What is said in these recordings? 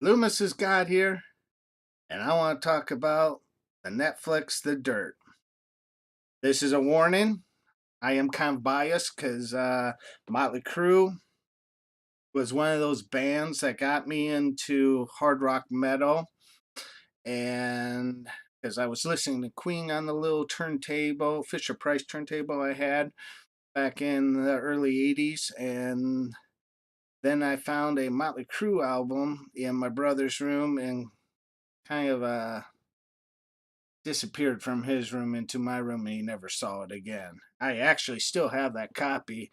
Loomis is God here, and I want to talk about the Netflix The Dirt. This is a warning. I am kind of biased because Motley Crue was one of those bands that got me into hard rock metal, and because I was listening to Queen on the little turntable, Fisher Price turntable I had back in the early 80s, and then I found a Motley Crue album in my brother's room and kind of disappeared from his room into my room and he never saw it again. I actually still have that copy,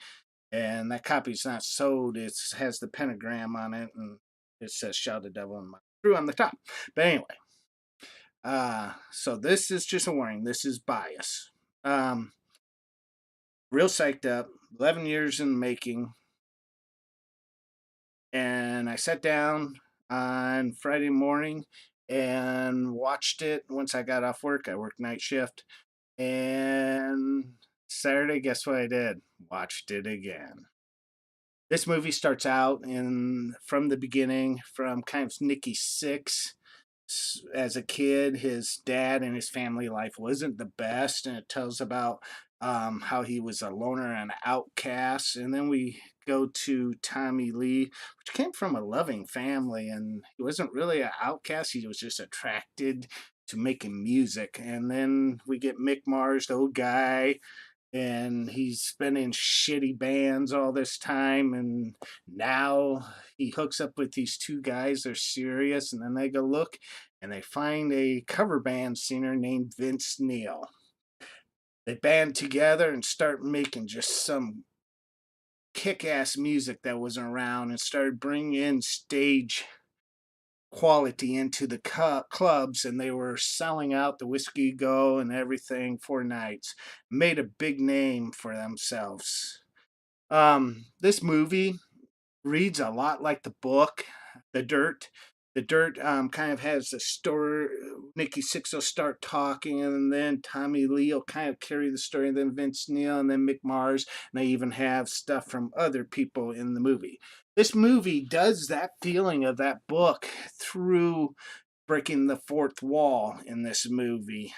and that copy's not sold. It has the pentagram on it, and it says "Shout the Devil" in my crew on the top. But anyway, so this is just a warning. This is bias. Um, Real psyched up. 11 years in the making, and I sat down on Friday morning and watched it once I got off work. I worked night shift. And Saturday, guess what I did? Watched it again. This movie starts out in from the beginning, from kind of Nikki Six. As a kid, his dad and his family life wasn't the best, and it tells about how he was a loner and outcast. And then we go to Tommy Lee, which came from a loving family, and he wasn't really an outcast. He was just attracted to making music. And then we get Mick Mars, the old guy, and he's been in shitty bands all this time, and now he hooks up with these two guys. They're serious, and then they go look and they find a cover band singer named Vince Neil. They band together and start making just some kick-ass music that wasn't around, and started bringing in stage quality into the clubs, and they were selling out the Whiskey Go and everything for nights. Made a big name for themselves. This movie reads a lot like the book, The Dirt. The Dirt kind of has the story. Nikki Sixx will start talking, and then Tommy Lee will kind of carry the story, and then Vince Neil, and then Mick Mars, and they even have stuff from other people in the movie. This movie does that feeling of that book through breaking the fourth wall in this movie.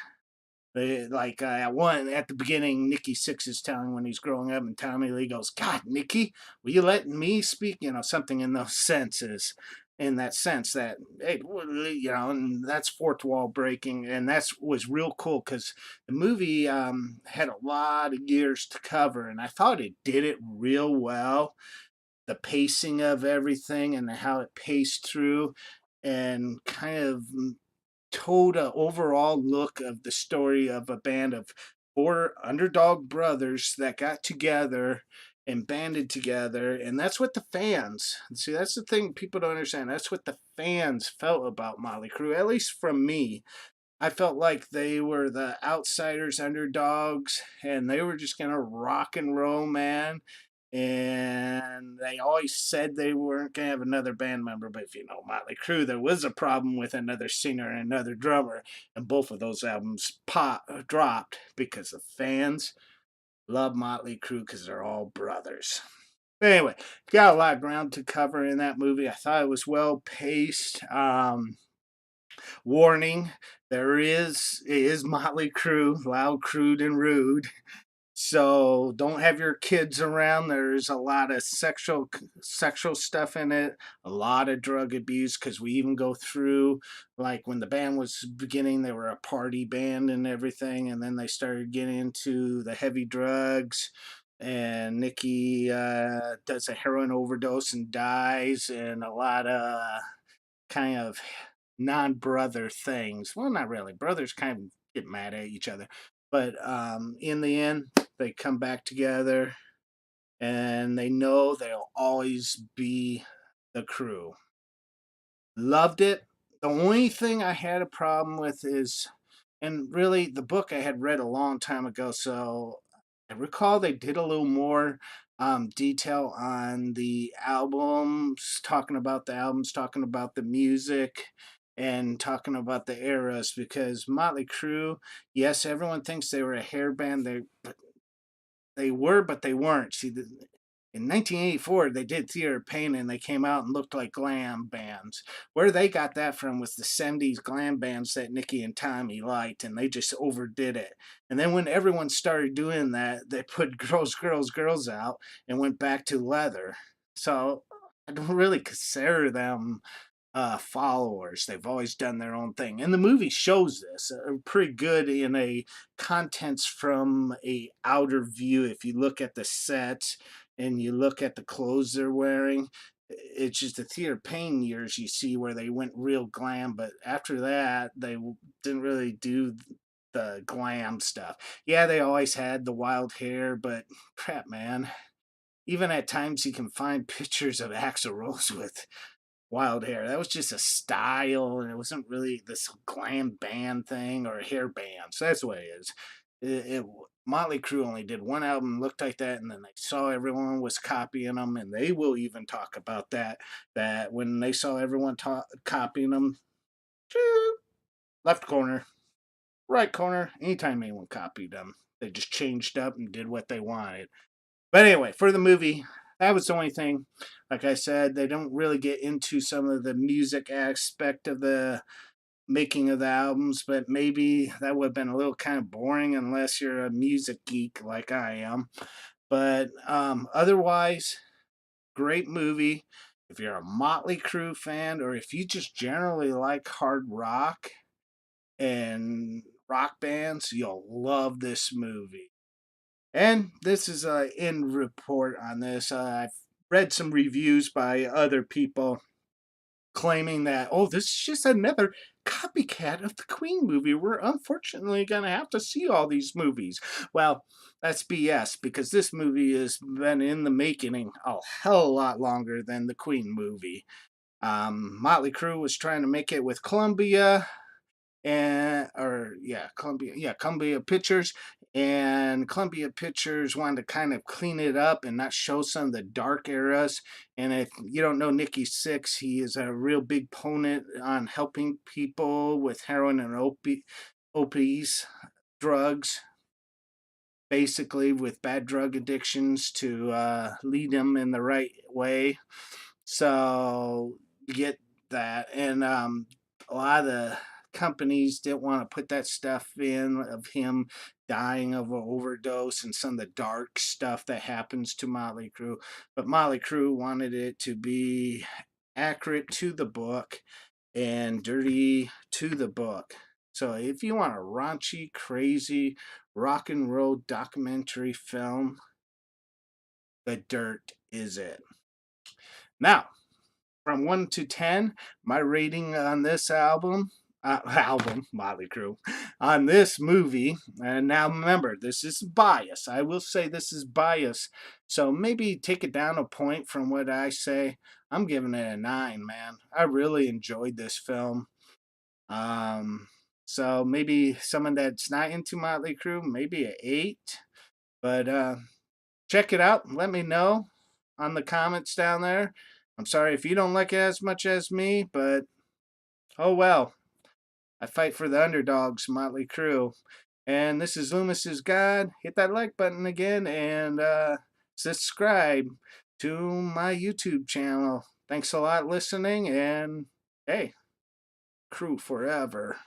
Like at the beginning, Nikki Sixx is telling when he's growing up, and Tommy Lee goes, "God, Nikki, will you let me speak?" Something in those senses, in that sense that hey, and that's fourth wall breaking, and that's was real cool because the movie had a lot of years to cover, and I thought it did it real well. The pacing of everything and how it paced through, and kind of told an overall look of the story of a band of four underdog brothers that got together and banded together. And that's what the fans see. That's the thing people don't understand. That's what the fans felt about Motley Crue, at least from me. I felt like they were the outsiders, underdogs, and they were just gonna rock and roll, man. And they always said they weren't gonna have another band member, but if you know Motley Crue, there was a problem with another singer and another drummer, and both of those albums dropped because the fans love Motley Crue because they're all brothers. But anyway, got a lot of ground to cover in that movie. I thought it was well paced. Warning: it is Motley Crue, loud, crude, and rude. So don't have your kids around. There's a lot of sexual stuff in it, a lot of drug abuse because we even go through like when the band was beginning, they were a party band and everything, and then they started getting into the heavy drugs. And Nikki does a heroin overdose and dies, and a lot of kind of non-brother things. Well, not really. Brothers kind of get mad at each other, but in the end, they come back together, and they know they'll always be the crew. Loved it. The only thing I had a problem with is, and really, the book I had read a long time ago, so I recall they did a little more detail on the albums, talking about the music, and talking about the eras. Because Motley Crue, yes, everyone thinks they were a hair band. They were, but they weren't. See, In 1984, they did Theater of Pain and they came out and looked like glam bands. Where they got that from was the 70s glam bands that Nicky and Tommy liked, and they just overdid it. And then when everyone started doing that, they put Girls, Girls, Girls out and went back to leather. So I don't really consider them followers. They've always done their own thing, and the movie shows this pretty good in a contents from a outer view. If you look at the sets and you look at the clothes they're wearing, it's just the Theater Pain years you see where they went real glam, but after that they didn't really do the glam stuff. Yeah, they always had the wild hair, but crap, man. Even at times you can find pictures of Axl Rose with wild hair. That was just a style, and it wasn't really this glam band thing or a hair band. So that's what it is. Motley Crue only did one album looked like that, and then they saw everyone was copying them, and they will even talk about that. That when they saw everyone copying them, left corner, right corner, anytime anyone copied them, they just changed up and did what they wanted. But anyway, for the movie, that was the only thing. Like I said, they don't really get into some of the music aspect of the making of the albums, but maybe that would have been a little kind of boring unless you're a music geek like I am. But otherwise, great movie. If you're a Motley Crue fan, or if you just generally like hard rock and rock bands, you'll love this movie. And this is a end report on this. I've read some reviews by other people claiming that, oh, this is just another copycat of the Queen movie. We're unfortunately going to have to see all these movies. Well, that's BS because this movie has been in the making a hell of a lot longer than the Queen movie. Motley Crue was trying to make it with Columbia and or yeah Columbia Pictures, and Columbia Pictures wanted to kind of clean it up and not show some of the dark eras. And if you don't know Nikki Sixx, he is a real big ponent on helping people with heroin and opiates, drugs, basically with bad drug addictions to lead them in the right way. So you get that, and a lot of the companies didn't want to put that stuff in of him dying of an overdose and some of the dark stuff that happens to Motley Crue. But Motley Crue wanted it to be accurate to the book and dirty to the book. So if you want a raunchy, crazy rock and roll documentary film, The Dirt is it. Now, from 1 to 10, my rating on this album, Motley Crue, on this movie, and now remember, this is bias. I will say this is bias. So maybe take it down a point from what I say. I'm giving it a 9, man. I really enjoyed this film. Um, so maybe someone that's not into Motley Crue, maybe an 8. But check it out. Let me know on the comments down there. I'm sorry if you don't like it as much as me, but oh well. I fight for the underdogs, Motley Crue. And this is Loomis's God. Hit that like button again and subscribe to my YouTube channel. Thanks a lot listening, and hey, Crew forever.